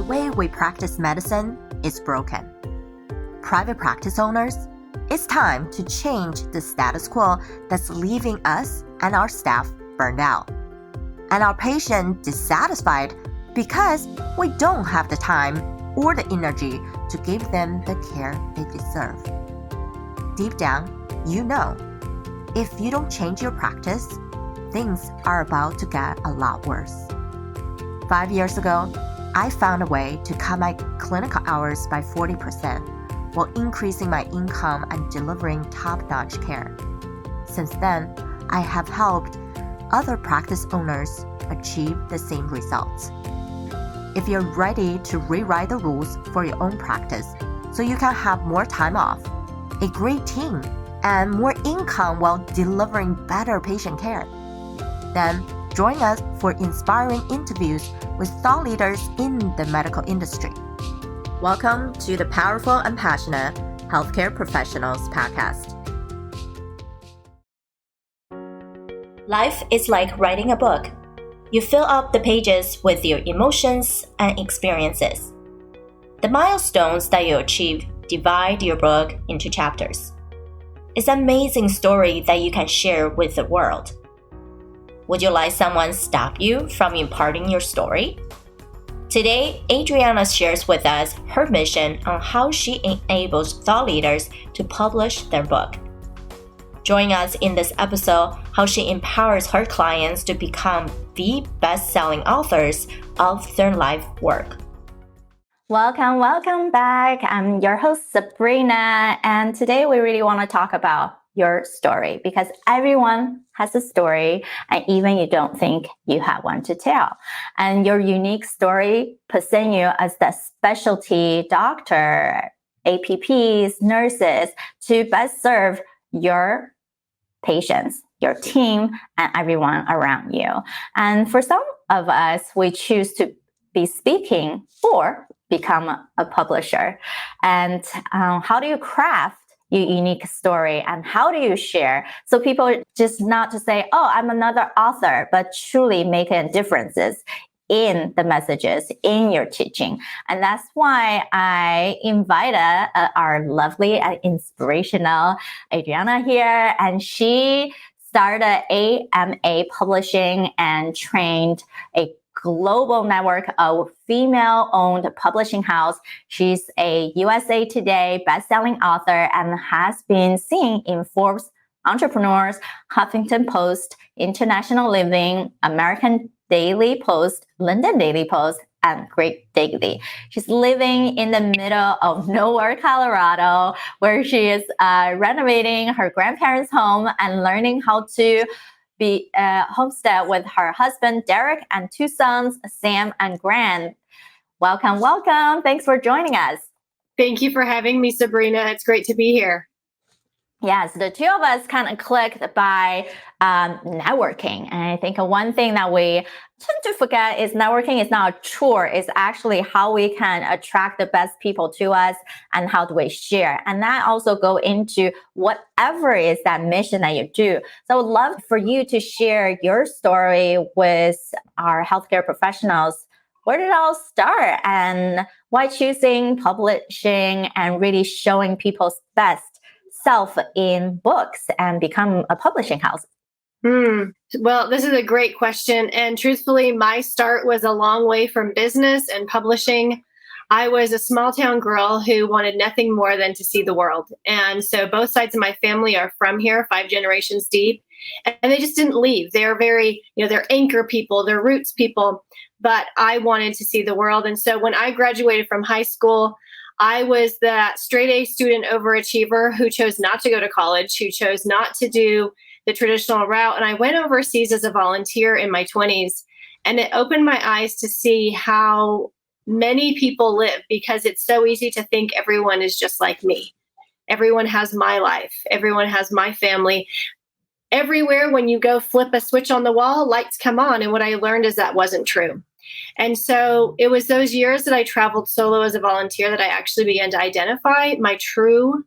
the way we practice medicine is broken. Private practice owners, it's time to change the status quo that's leaving us and our staff burned out, and our patients dissatisfied because we don't have the time or the energy to give them the care they deserve. Deep down, you know, if you don't change your practice, things are about to get a lot worse. 5 years ago, I found a way to cut my clinical hours by 40% while increasing my income and delivering top-notch care. Since then, I have helped other practice owners achieve the same results. If you're ready to rewrite the rules for your own practice so you can have more time off, a great team, and more income while delivering better patient care, then join us for inspiring interviews with thought leaders in the medical industry. Welcome to the Powerful and Passionate Healthcare Professionals Podcast. Life is like writing a book. You fill up the pages with your emotions and experiences. The milestones that you achieve divide your book into chapters. It's an amazing story that you can share with the world. Would you like someone stop you from imparting your story? Today, Adriana shares with us her mission on how she enables thought leaders to publish their book. Join us in this episode how she empowers her clients to become the best-selling authors of their life work. Welcome back. I'm your host, Sabrina, and today we really want to talk about your story because everyone has a story, and even you don't think you have one to tell. And your unique story positions you as the specialty doctor, APPs, nurses to best serve your patients, your team, and everyone around you. And for some of us, we choose to be speaking or become a publisher. And how do you craft your unique story and how do you share so people just not to say, oh, I'm another author, but truly making differences in the messages in your teaching. And that's why I invited our lovely and inspirational Adriana here, and she started AMA Publishing and trained a global network of female-owned publishing house. She's a USA Today best-selling author and has been seen in Forbes, Entrepreneurs, Huffington Post, International Living, American Daily Post, London Daily Post, and Great Daily. She's living in the middle of nowhere, Colorado, where she is renovating her grandparents' home and learning how to be homestead with her husband, Derek, and two sons, Sam and Grant. Welcome. Thanks for joining us. Thank you for having me, Sabrina. It's great to be here. Yes, the two of us kind of clicked by networking. And I think one thing that we tend to forget is networking is not a chore. It's actually how we can attract the best people to us and how do we share. And that also go into whatever is that mission that you do. So I would love for you to share your story with our healthcare professionals. Where did it all start and why choosing publishing and really showing people's best self in books and become a publishing house? Well, this is a great question. And truthfully, my start was a long way from business and publishing. I was a small town girl who wanted nothing more than to see the world. And so both sides of my family are from here, 5 generations deep. And they just didn't leave. They're very, they're anchor people, they're roots people. But I wanted to see the world. And so when I graduated from high school, I was that straight A student overachiever who chose not to go to college, who chose not to do the traditional route. And I went overseas as a volunteer in my 20s. And it opened my eyes to see how many people live, because it's so easy to think everyone is just like me. Everyone has my life. Everyone has my family. Everywhere when you go flip a switch on the wall, lights come on. And what I learned is that wasn't true. And so it was those years that I traveled solo as a volunteer that I actually began to identify my true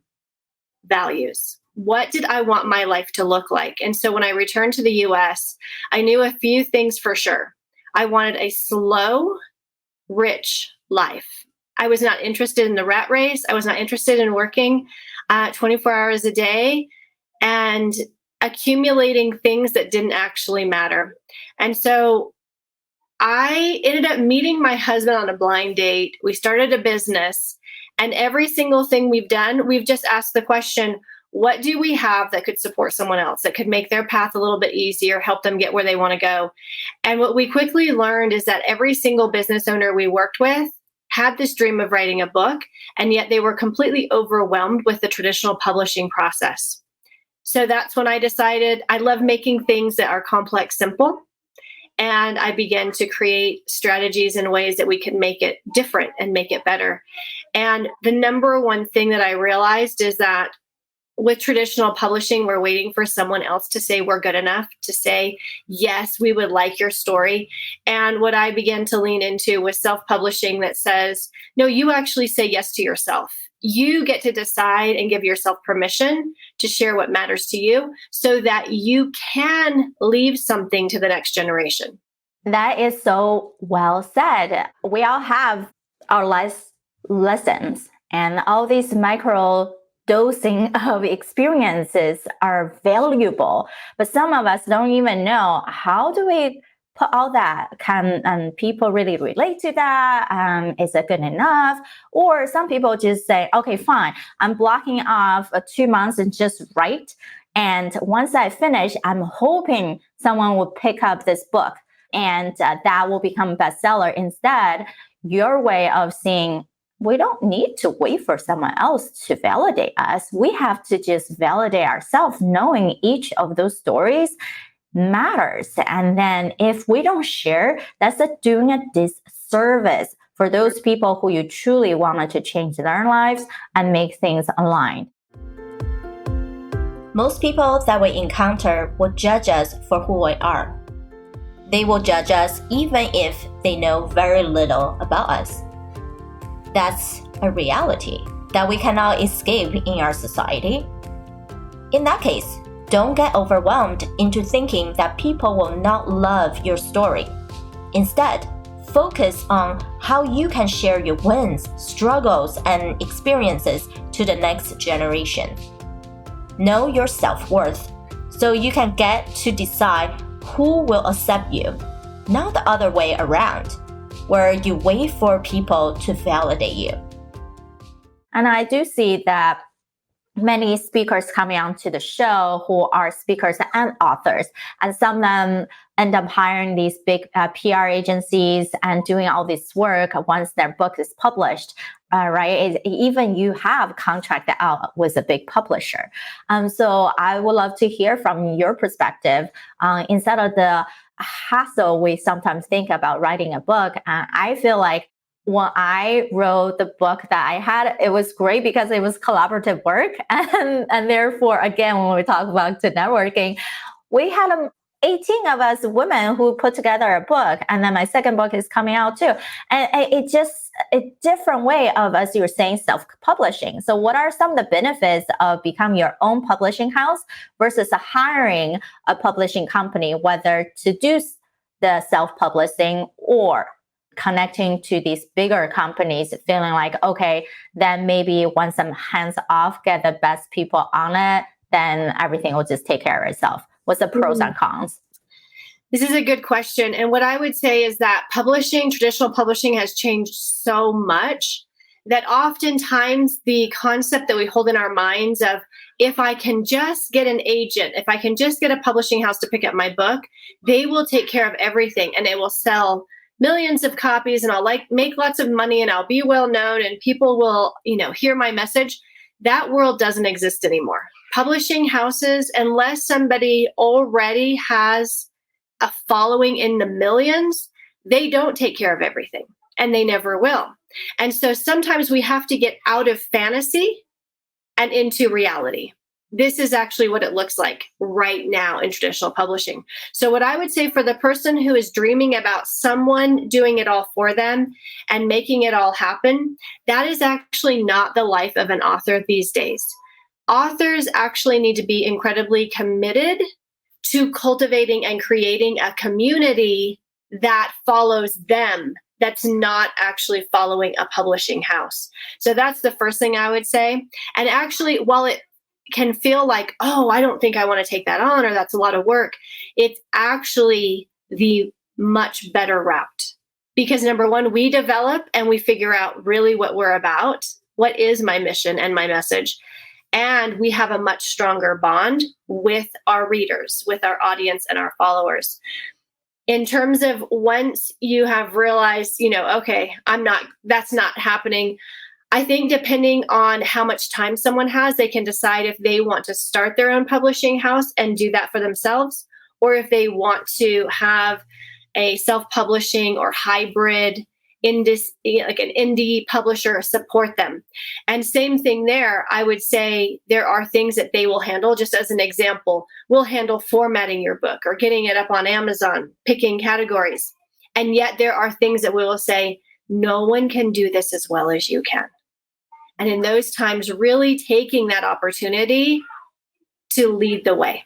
values. What did I want my life to look like? And so when I returned to the US, I knew a few things for sure. I wanted a slow, rich life. I was not interested in the rat race. I was not interested in working 24 hours a day and accumulating things that didn't actually matter. And so I ended up meeting my husband on a blind date. We started a business, and every single thing we've done, we've just asked the question, what do we have that could support someone else, that could make their path a little bit easier, help them get where they want to go? And what we quickly learned is that every single business owner we worked with had this dream of writing a book, and yet they were completely overwhelmed with the traditional publishing process. So that's when I decided I love making things that are complex simple. And I began to create strategies and ways that we can make it different and make it better. And the number one thing that I realized is that with traditional publishing, we're waiting for someone else to say we're good enough, to say, yes, we would like your story. And what I began to lean into was self-publishing that says, no, you actually say yes to yourself. You get to decide and give yourself permission to share what matters to you so that you can leave something to the next generation. That is so well said. We all have our life lessons, and all these micro dosing of experiences are valuable, but some of us don't even know how do we put all that. Can people really relate to that? Is it good enough? Or some people just say, okay, fine, I'm blocking off 2 months and just write. And once I finish, I'm hoping someone will pick up this book and that will become a bestseller. Instead, your way of seeing, we don't need to wait for someone else to validate us. We have to just validate ourselves, knowing each of those stories matters. And then if we don't share, that's doing a disservice for those people who you truly wanted to change their lives and make things aligned. Most people that we encounter will judge us for who we are. They will judge us even if they know very little about us. That's a reality that we cannot escape in our society. In that case, don't get overwhelmed into thinking that people will not love your story. Instead, focus on how you can share your wins, struggles, and experiences to the next generation. Know your self-worth so you can get to decide who will accept you, not the other way around, where you wait for people to validate you. And I do see that many speakers coming onto the show who are speakers and authors, and some of them end up hiring these big PR agencies and doing all this work once their book is published. Right? Even you have contracted out with a big publisher. So I would love to hear from your perspective instead of the hassle we sometimes think about writing a book. I feel like when I wrote the book that I had, it was great because it was collaborative work. And therefore, again, when we talk about to networking, we had 18 of us women who put together a book. And then my second book is coming out too. And it just a different way of, as you were saying, self-publishing. So what are some of the benefits of becoming your own publishing house versus hiring a publishing company, whether to do the self-publishing or connecting to these bigger companies, feeling like, okay, then maybe once I'm hands off, get the best people on it, then everything will just take care of itself. What's the pros and cons? This is a good question. And what I would say is that traditional publishing has changed so much that oftentimes the concept that we hold in our minds of, if I can just get an agent, if I can just get a publishing house to pick up my book, they will take care of everything and it will sell millions of copies and I'll make lots of money and I'll be well known and people will, hear my message. That world doesn't exist anymore. Publishing houses, unless somebody already has a following in the millions, they don't take care of everything and they never will. And so sometimes we have to get out of fantasy and into reality. This is actually what it looks like right now in traditional publishing. So what I would say for the person who is dreaming about someone doing it all for them and making it all happen, that is actually not the life of an author these days. Authors actually need to be incredibly committed to cultivating and creating a community that follows them that's not actually following a publishing house. So that's the first thing I would say. And actually, while it can feel like, oh, I don't think I want to take that on, or that's a lot of work, it's actually the much better route. Because number one, we develop and we figure out really what we're about. What is my mission and my message? And we have a much stronger bond with our readers, with our audience and our followers. In terms of once you have realized, okay, that's not happening. I think depending on how much time someone has, they can decide if they want to start their own publishing house and do that for themselves, or if they want to have a self-publishing or hybrid like an indie publisher support them. And same thing there, I would say there are things that they will handle. Just as an example, we'll handle formatting your book or getting it up on Amazon, picking categories. And yet there are things that we will say, no one can do this as well as you can. And in those times, really taking that opportunity to lead the way.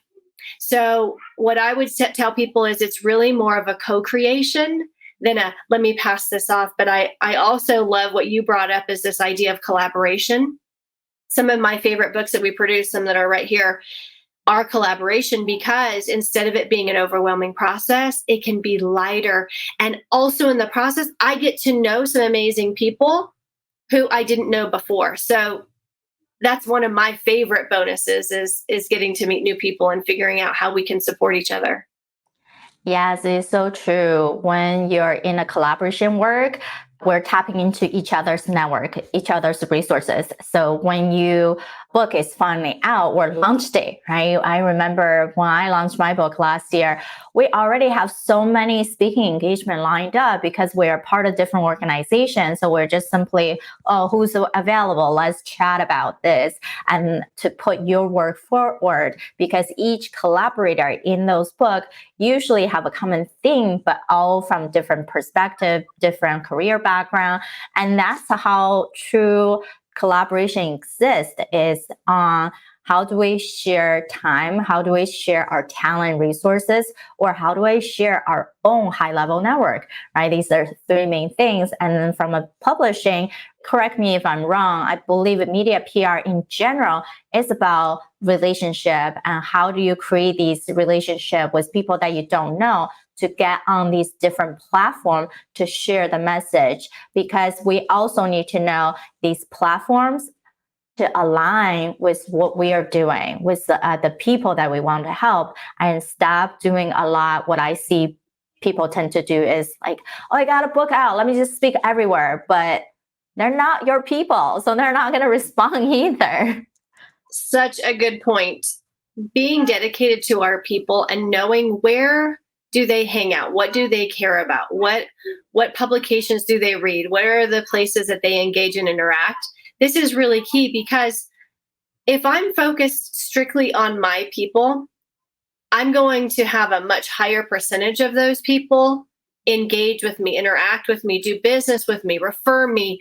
So what I would tell people is it's really more of a co-creation than let me pass this off. But I also love what you brought up is this idea of collaboration. Some of my favorite books that we produce, some that are right here, are collaboration, because instead of it being an overwhelming process, it can be lighter. And also in the process, I get to know some amazing people who I didn't know before. So that's one of my favorite bonuses is getting to meet new people and figuring out how we can support each other. Yes, it's so true. When you're in a collaboration work, we're tapping into each other's network, each other's resources. So when you book is finally out, or launch day, right? I remember when I launched my book last year, we already have so many speaking engagement lined up because we're part of different organizations. So we're just simply, oh, who's available? Let's chat about this and to put your work forward, because each collaborator in those books usually have a common theme, but all from different perspective, different career background. And that's how true collaboration exists, is on how do we share time? How do we share our talent resources? Or how do I share our own high-level network, right? These are three main things. And then from a publishing, correct me if I'm wrong, I believe media PR in general is about relationship, and how do you create these relationships with people that you don't know to get on these different platforms to share the message, because we also need to know these platforms to align with what we are doing, with the people that we want to help, and stop doing a lot. What I see people tend to do is like, oh, I got a book out, let me just speak everywhere. But they're not your people, so they're not going to respond either. Such a good point. Being dedicated to our people and knowing where do they hang out? What do they care about? What publications do they read? What are the places that they engage and interact? This is really key, because if I'm focused strictly on my people, I'm going to have a much higher percentage of those people engage with me, interact with me, do business with me, refer me,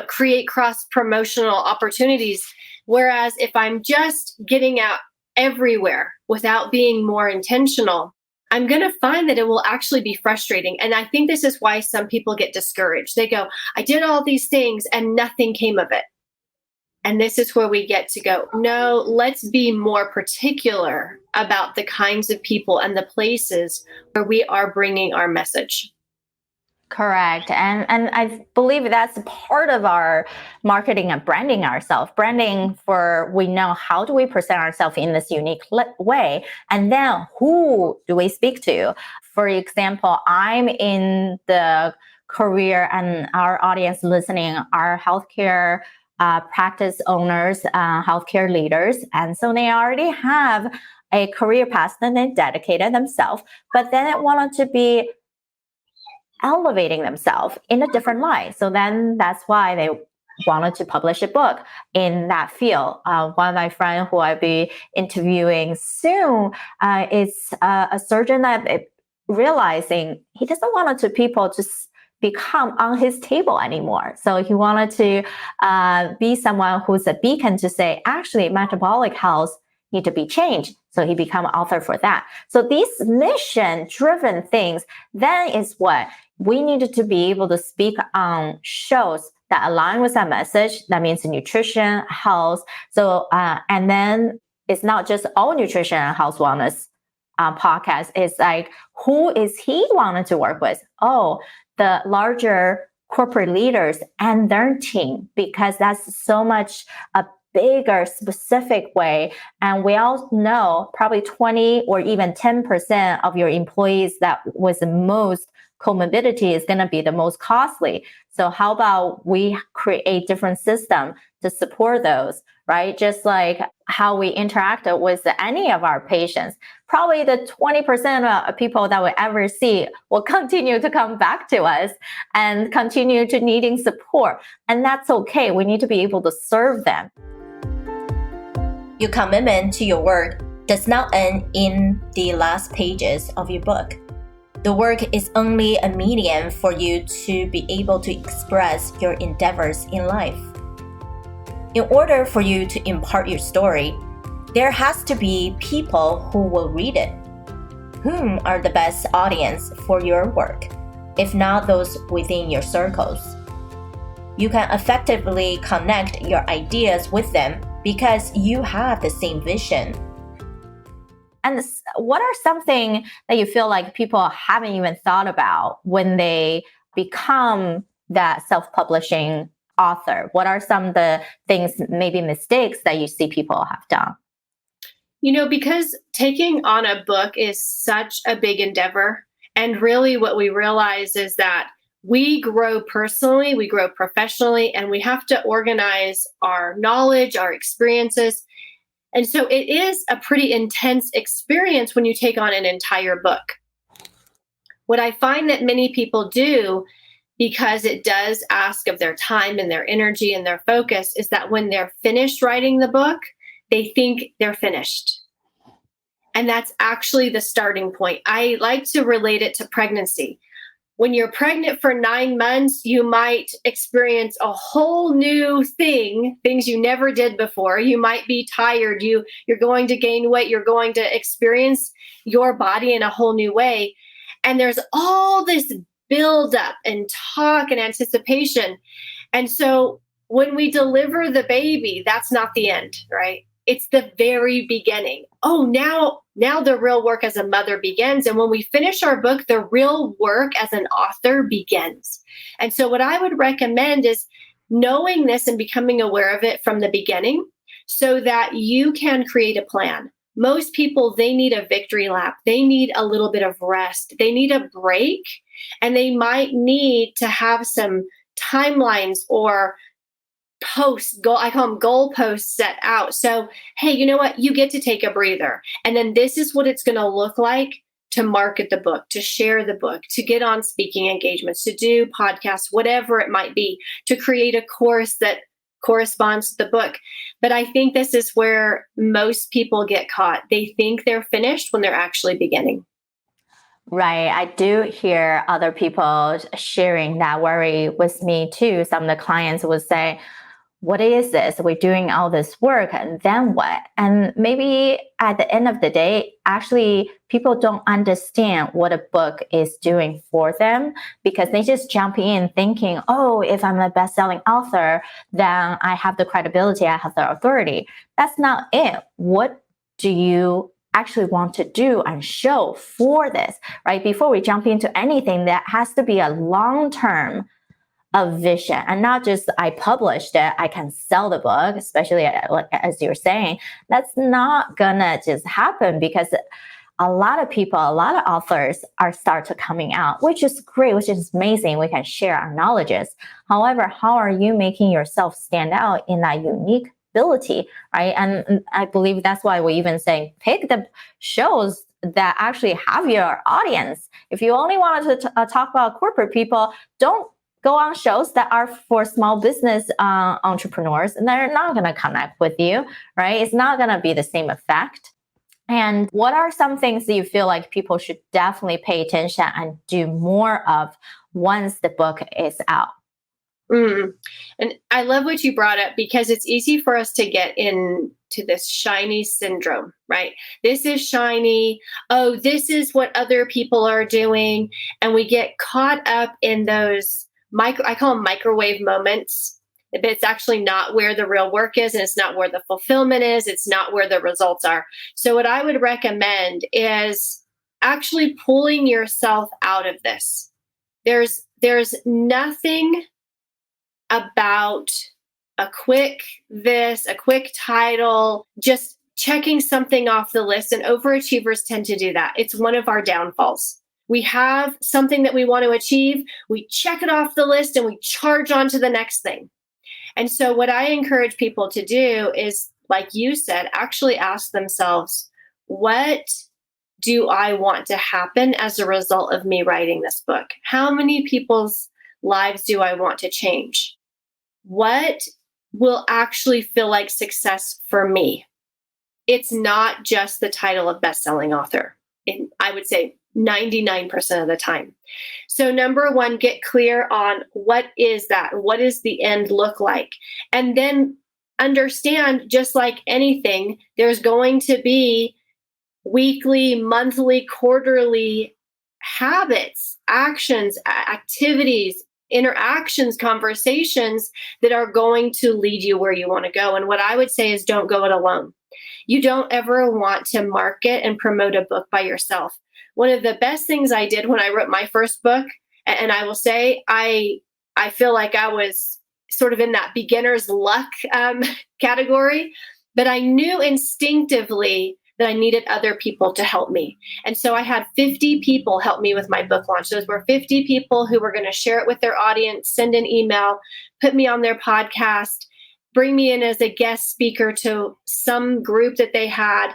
create cross-promotional opportunities. Whereas if I'm just getting out everywhere without being more intentional, I'm going to find that it will actually be frustrating. And I think this is why some people get discouraged. They go, I did all these things and nothing came of it. And this is where we get to go, no, let's be more particular about the kinds of people and the places where we are bringing our message. Correct. And I believe that's part of our marketing and branding ourselves. Branding for, we know how do we present ourselves in this unique way, and then who do we speak to? For example, I'm in the career, and our audience listening are healthcare practice owners, healthcare leaders. And so they already have a career path that they dedicated themselves, but then they wanted to be elevating themselves in a different light. So then that's why they wanted to publish a book in that field. One of my friends who I'll be interviewing soon is a surgeon that realizing he doesn't want people to become on his table anymore. So he wanted to be someone who's a beacon to say, actually, metabolic health need to be changed. So he become an author for that. So these mission-driven things, then is what we needed to be able to speak on shows that align with that message. That means nutrition, health. So, and then it's not just all nutrition and health wellness podcast. It's like, who is he wanting to work with? Oh, the larger corporate leaders and their team, because that's so much a bigger specific way. And we all know probably 20 or even 10% of your employees that was the most comorbidity is going to be the most costly. So how about we create different system to support those, right? Just like how we interact with any of our patients. Probably the 20% of people that we ever see will continue to come back to us and continue to needing support. And that's okay. We need to be able to serve them. Your commitment to your work does not end in the last pages of your book. The work is only a medium for you to be able to express your endeavors in life. In order for you to impart your story, there has to be people who will read it. Whom are the best audience for your work, if not those within your circles? You can effectively connect your ideas with them because you have the same vision. And what are something that you feel like people haven't even thought about when they become that self-publishing author? What are some of the things, maybe mistakes that you see people have done? Because taking on a book is such a big endeavor. And really what we realize is that we grow personally, we grow professionally, and we have to organize our knowledge, our experiences. And so it is a pretty intense experience when you take on an entire book. What I find that many people do, because it does ask of their time and their energy and their focus, is that when they're finished writing the book, they think they're finished. And that's actually the starting point. I like to relate it to pregnancy. When you're pregnant for 9 months, you might experience a whole new things you never did before. You might be tired. You're going to gain weight. You're going to experience your body in a whole new way. And there's all this buildup and talk and anticipation. And so when we deliver the baby, that's not the end, right? It's the very beginning. Oh, now the real work as a mother begins. And when we finish our book, the real work as an author begins. And so what I would recommend is knowing this and becoming aware of it from the beginning so that you can create a plan. Most people, they need a victory lap. They need a little bit of rest. They need a break, and they might need to have some timelines or I call them goal posts set out. So, hey, you know what? You get to take a breather. And then this is what it's going to look like to market the book, to share the book, to get on speaking engagements, to do podcasts, whatever it might be, to create a course that corresponds to the book. But I think this is where most people get caught. They think they're finished when they're actually beginning. Right. I do hear other people sharing that worry with me too. Some of the clients would say, what is this? We're doing all this work, and then what? And maybe at the end of the day, actually, people don't understand what a book is doing for them because they just jump in thinking, oh, if I'm a best-selling author, then I have the credibility, I have the authority. That's not it. What do you actually want to do and show for this, right? Before we jump into anything, that has to be a long-term vision, and not just I published it, I can sell the book, especially as you're saying. That's not gonna just happen because a lot of people, a lot of authors are start to coming out, which is great, which is amazing. We can share our knowledges. However, how are you making yourself stand out in that unique ability, right? And I believe that's why we even say pick the shows that actually have your audience. If you only wanted to talk about corporate people, don't go on shows that are for small business entrepreneurs, and they're not going to connect with you, right? It's not going to be the same effect. And what are some things that you feel like people should definitely pay attention and do more of once the book is out? Mm. And I love what you brought up because it's easy for us to get into this shiny syndrome, right? This is shiny. Oh, this is what other people are doing. And we get caught up in those I call them microwave moments. But it's actually not where the real work is, and it's not where the fulfillment is. It's not where the results are. So, what I would recommend is actually pulling yourself out of this. There's nothing about a quick title, just checking something off the list. And overachievers tend to do that. It's one of our downfalls. We have something that we want to achieve, we check it off the list, and we charge on to the next thing. And so, what I encourage people to do is, like you said, actually ask themselves, what do I want to happen as a result of me writing this book? How many people's lives do I want to change? What will actually feel like success for me? It's not just the title of best-selling author. I would say 99% of the time. So number one, get clear on what is that? What does the end look like? And then understand, just like anything, there's going to be weekly, monthly, quarterly habits, actions, activities, interactions, conversations that are going to lead you where you want to go. And what I would say is don't go it alone. You don't ever want to market and promote a book by yourself. One of the best things I did when I wrote my first book, and I will say I feel like I was sort of in that beginner's luck category, but I knew instinctively that I needed other people to help me. And so I had 50 people help me with my book launch. Those were 50 people who were going to share it with their audience, send an email, put me on their podcast, bring me in as a guest speaker to some group that they had.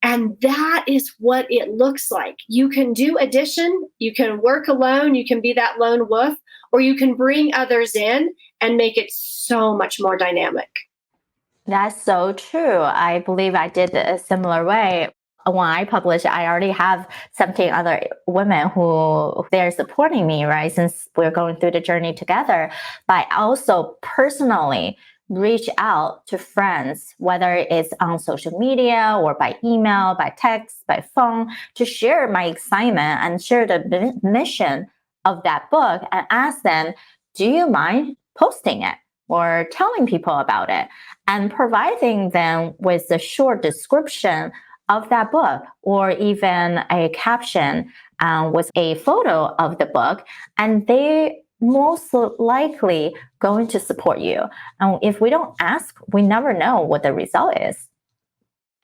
And that is what it looks like. You can do addition, you can work alone, you can be that lone wolf, or you can bring others in and make it so much more dynamic. That's so true. I believe I did a similar way. When I publish, I already have 17 other women who they're supporting me, right? Since we're going through the journey together. But I also personally reach out to friends, whether it's on social media or by email, by text, by phone, to share my excitement and share the mission of that book and ask them, do you mind posting it or telling people about it, and providing them with a short description of that book or even a caption with a photo of the book, and they most likely going to support you. And if we don't ask, we never know what the result is.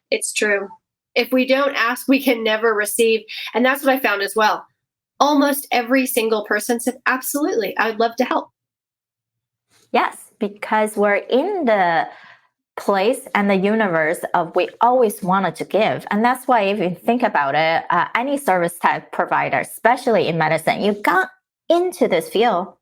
It's true. If we don't ask, we can never receive. And that's what I found as well. Almost every single person said, absolutely, I would love to help. Yes, because we're in the place and the universe of we always wanted to give. And that's why if you think about it, any service type provider, especially in medicine, you got into this field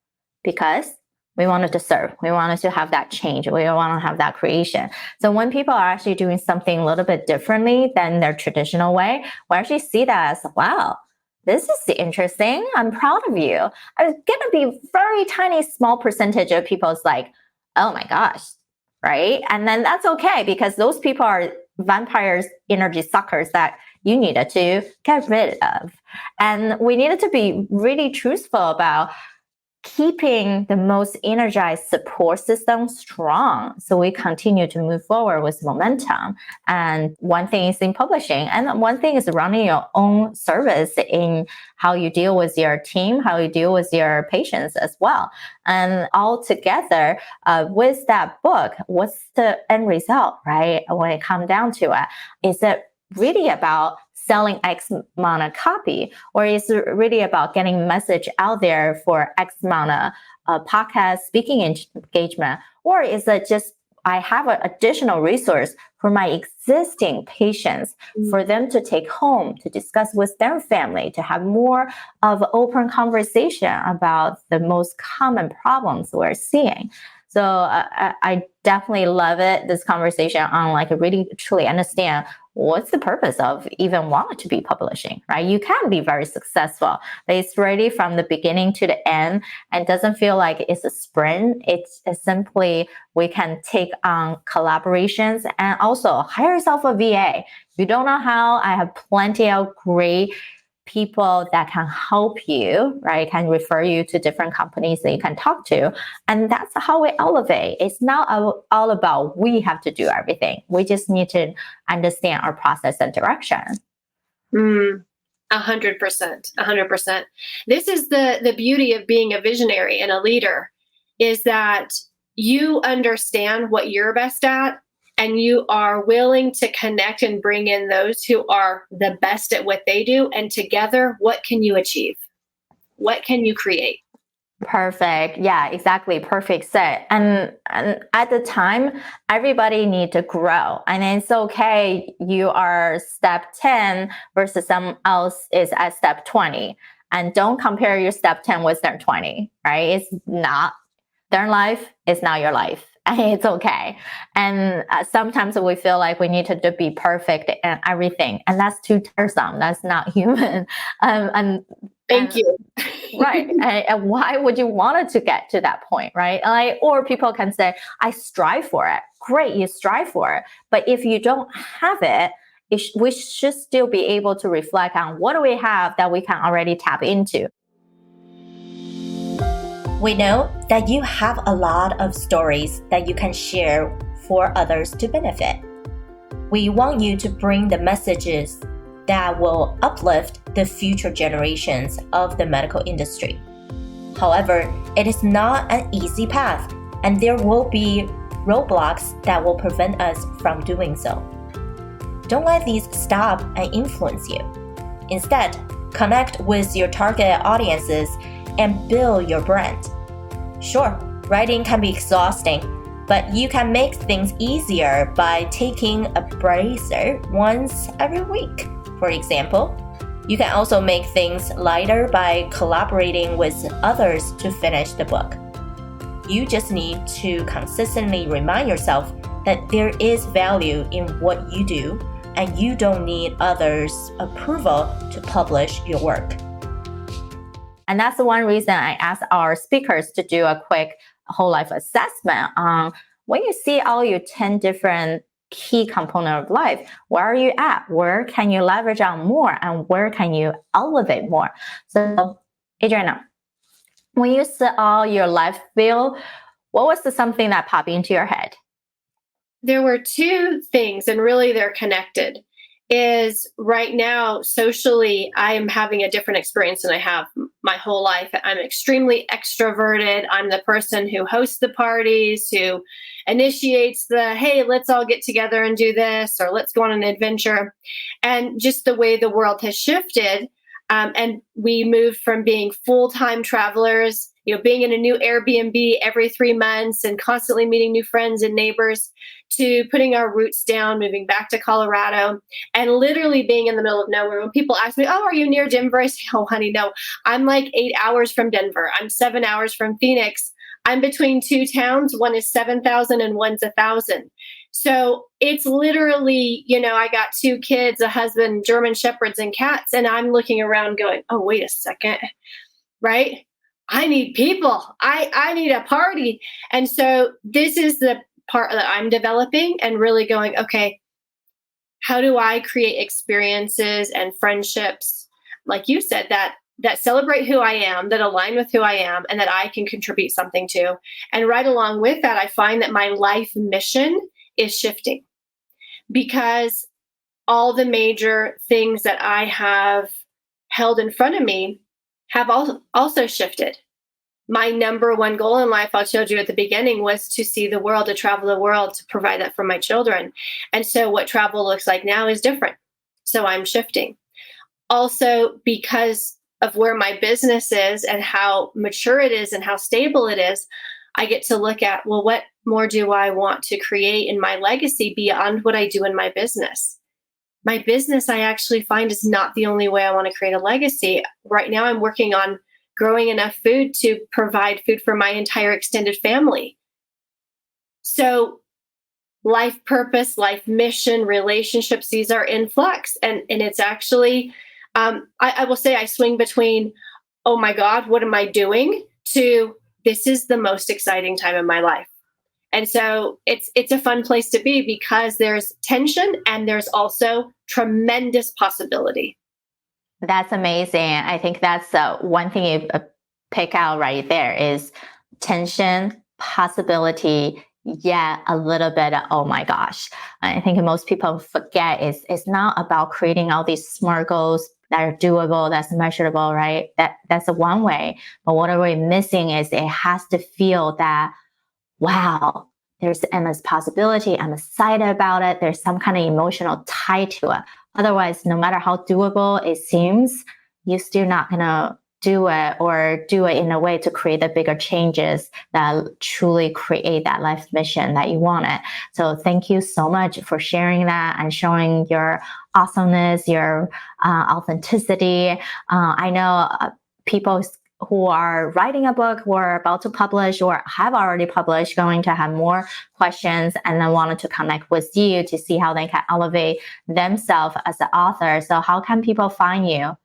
because we wanted to serve. We wanted to have that change. We want to have that creation. So when people are actually doing something a little bit differently than their traditional way, we actually see that as, wow, this is interesting. I'm proud of you. It's going to be very tiny, small percentage of people's like, oh my gosh, right? And then that's okay because those people are vampires, energy suckers that you needed to get rid of. And we needed to be really truthful about keeping the most energized support system strong so we continue to move forward with momentum. And one thing is in publishing, and one thing is running your own service in how you deal with your team, how you deal with your patients as well. And all together with that book, what's the end result, right? When it comes down to it, is it really about selling X amount of copy, or is it really about getting message out there for X amount of podcast speaking engagement, or is it just I have an additional resource for my existing patients for them to take home to discuss with their family, to have more of open conversation about the most common problems we're seeing. So I definitely love it, this conversation on like really truly understand what's the purpose of even wanting to be publishing, right? You can be very successful, but it's ready from the beginning to the end and doesn't feel like it's a sprint. It's simply we can take on collaborations and also hire yourself a VA. You don't know how, I have plenty of great people that can help you, right? Can refer you to different companies that you can talk to. And that's how we elevate. It's not all about we have to do everything. We just need to understand our process and direction. 100%. 100%. This is the beauty of being a visionary and a leader, is that you understand what you're best at, and you are willing to connect and bring in those who are the best at what they do. And together, what can you achieve? What can you create? Perfect. Yeah, exactly. Perfect set. And at the time, everybody need to grow. And it's okay. You are step 10 versus someone else is at step 20. And don't compare your step 10 with their 20, right? It's not their life. It's not your life. And it's okay. And sometimes we feel like we need to be perfect and everything. And that's too tiresome. That's not human. Thank you. Right. And why would you want it to get to that point, right? Or people can say, I strive for it. Great, you strive for it. But if you don't have it, we should still be able to reflect on what do we have that we can already tap into. We know that you have a lot of stories that you can share for others to benefit. We want you to bring the messages that will uplift the future generations of the medical industry. However, it is not an easy path, and there will be roadblocks that will prevent us from doing so. Don't let these stop and influence you. Instead, connect with your target audiences and build your brand. Sure, writing can be exhausting, but you can make things easier by taking a breather once every week. For example, you can also make things lighter by collaborating with others to finish the book. You just need to consistently remind yourself that there is value in what you do, and you don't need others' approval to publish your work. And that's the one reason I asked our speakers to do a quick whole life assessment on when you see all your 10 different key component of life, where are you at? Where can you leverage on more? And where can you elevate more? So, Adrian, when you see all your life field, what was something that popped into your head? There were two things, and really they're connected. Is right now, socially, I am having a different experience than I have my whole life. I'm extremely extroverted. I'm the person who hosts the parties, who initiates the, hey, let's all get together and do this, or let's go on an adventure. And just the way the world has shifted, and we moved from being full-time travelers, being in a new Airbnb every 3 months and constantly meeting new friends and neighbors, to putting our roots down, moving back to Colorado, and literally being in the middle of nowhere. When people ask me, oh, are you near Denver? I say, oh, honey, no. I'm like 8 hours from Denver. I'm 7 hours from Phoenix. I'm between two towns. One is 7,000 and one's 1,000. So it's literally, I got 2 kids, a husband, German shepherds, and cats. And I'm looking around going, oh, wait a second, right? I need people. I need a party. And so this is the part that I'm developing and really going, okay, how do I create experiences and friendships, like you said, that celebrate who I am, that align with who I am, and that I can contribute something to. And right along with that, I find that my life mission is shifting, because all the major things that I have held in front of me have also shifted. My number one goal in life, I told you at the beginning, was to see the world, to travel the world, to provide that for my children. And so what travel looks like now is different. So I'm shifting. Also, because of where my business is and how mature it is and how stable it is, I get to look at, well, what more do I want to create in my legacy beyond what I do in my business? My business, I actually find, is not the only way I want to create a legacy. Right now, I'm working on growing enough food to provide food for my entire extended family. So life purpose, life mission, relationships, these are in flux. And it's actually, I will say I swing between, oh my God, what am I doing? To this is the most exciting time in my life. And so it's a fun place to be because there's tension and there's also tremendous possibility. That's amazing. I think that's one thing you pick out right there is tension, possibility, yet a little bit of, oh my gosh. I think most people forget it's not about creating all these SMART goals that are doable, that's measurable, right? That's one way. But what we're missing is it has to feel that, wow, there's endless possibility. I'm excited about it. There's some kind of emotional tie to it. Otherwise, no matter how doable it seems, you're still not going to do it or do it in a way to create the bigger changes that truly create that life mission that you wanted. So thank you so much for sharing that and showing your awesomeness, your authenticity. I know people who are writing a book, who are about to publish or have already published, going to have more questions and then wanted to connect with you to see how they can elevate themselves as an author. So how can people find you?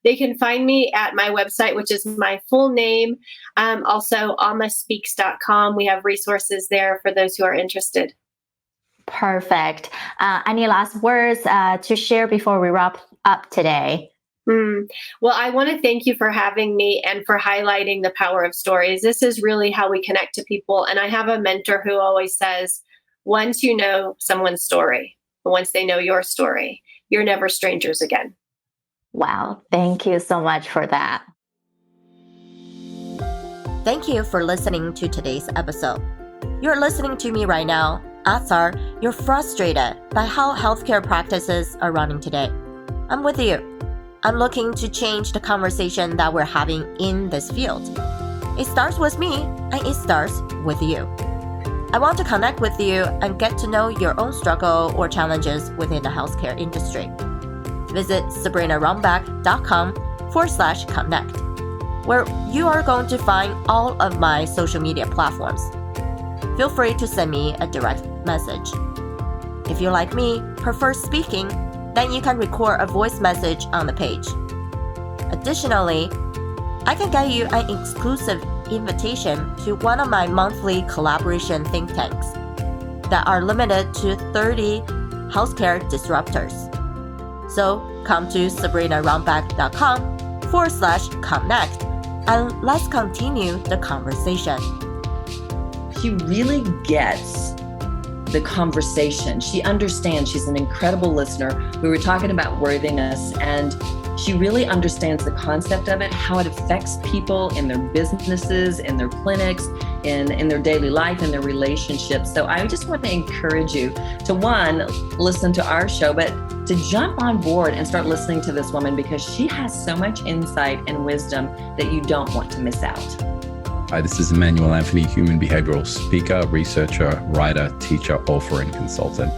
They can find me at my website, which is my full name. Also, almaspeaks.com. We have resources there for those who are interested. Perfect. Any last words to share before we wrap up today? Well, I want to thank you for having me and for highlighting the power of stories. This is really how we connect to people. And I have a mentor who always says, once you know someone's story, once they know your story, you're never strangers again. Wow. Thank you so much for that. Thank you for listening to today's episode. You're listening to me right now. Odds are you're frustrated by how healthcare practices are running today. I'm with you. I'm looking to change the conversation that we're having in this field. It starts with me and it starts with you. I want to connect with you and get to know your own struggle or challenges within the healthcare industry. Visit sabrinarumback.com/connect, where you are going to find all of my social media platforms. Feel free to send me a direct message. If you, like me, prefer speaking, then you can record a voice message on the page. Additionally, I can get you an exclusive invitation to one of my monthly collaboration think tanks that are limited to 30 healthcare disruptors. So come to sabrinarumback.com/connect and let's continue the conversation. She really gets the conversation. She understands. She's an incredible listener. We were talking about worthiness, and she really understands the concept of it, how it affects people in their businesses, in their clinics, in their daily life, in their relationships. So I just want to encourage you to, one, listen to our show, but to jump on board and start listening to this woman because she has so much insight and wisdom that you don't want to miss out. Hi, this is Emmanuel Anthony, human behavioral speaker, researcher, writer, teacher, author, and consultant.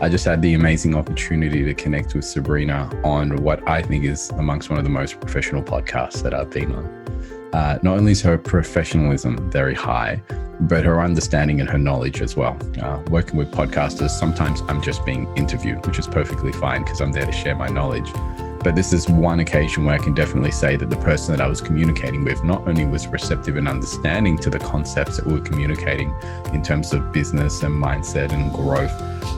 I just had the amazing opportunity to connect with Sabrina on what I think is amongst one of the most professional podcasts that I've been on. Not only is her professionalism very high, but her understanding and her knowledge as well. Working with podcasters, sometimes I'm just being interviewed, which is perfectly fine because I'm there to share my knowledge. But this is one occasion where I can definitely say that the person that I was communicating with not only was receptive and understanding to the concepts that we were communicating in terms of business and mindset and growth,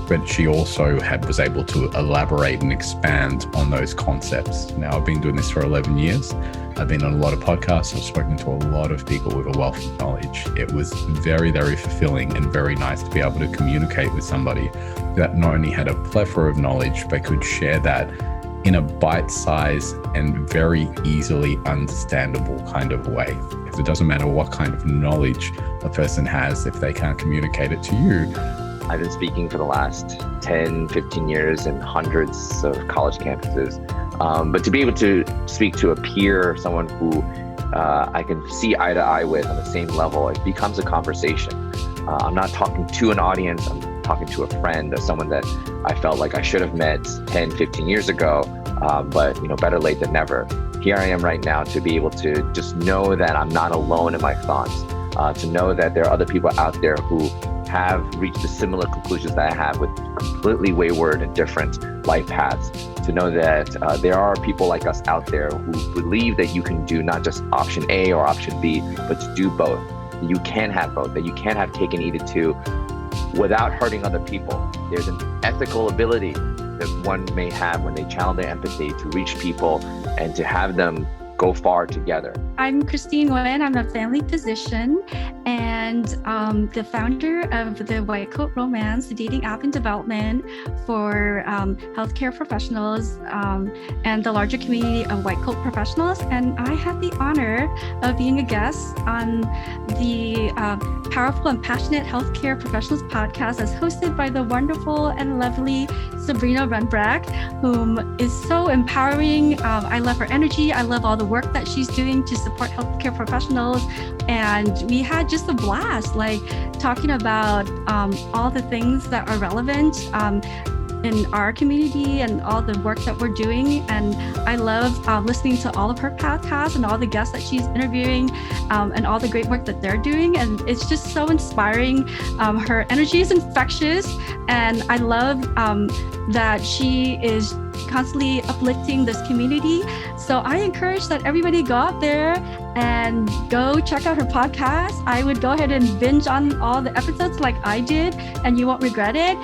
but she also was able to elaborate and expand on those concepts. Now, I've been doing this for 11 years. I've been on a lot of podcasts. I've spoken to a lot of people with a wealth of knowledge. It was very, very fulfilling and very nice to be able to communicate with somebody that not only had a plethora of knowledge, but could share that in a bite-sized and very easily understandable kind of way. It doesn't matter what kind of knowledge a person has, if they can't communicate it to you. I've been speaking for the last 10, 15 years in hundreds of college campuses. But to be able to speak to a peer, someone who I can see eye to eye with on the same level, it becomes a conversation. I'm not talking to an audience, I'm talking to a friend, or someone that I felt like I should have met 10, 15 years ago, but better late than never. Here I am right now to be able to just know that I'm not alone in my thoughts, to know that there are other people out there who have reached the similar conclusions that I have with completely wayward and different life paths, to know that there are people like us out there who believe that you can do not just option A or option B, but to do both. You can have both, that you can have cake and eat it too without hurting other people. There's an ethical ability that one may have when they channel their empathy to reach people and to have them go far together. I'm Christine Nguyen. I'm a family physician and the founder of the White Coat Romance, the dating app in development for healthcare professionals and the larger community of white coat professionals. And I had the honor of being a guest on the Powerful and Passionate Healthcare Professionals podcast, as hosted by the wonderful and lovely Sabrina Runbrack, whom is so empowering. I love her energy. I love all the work that she's doing to support healthcare professionals. And we had just a blast, like talking about all the things that are relevant in our community and all the work that we're doing. And I love listening to all of her podcasts and all the guests that she's interviewing and all the great work that they're doing. And it's just so inspiring. Her energy is infectious. And I love that she is constantly uplifting this community. So I encourage that everybody go out there and go check out her podcast. I would go ahead and binge on all the episodes like I did, and you won't regret it.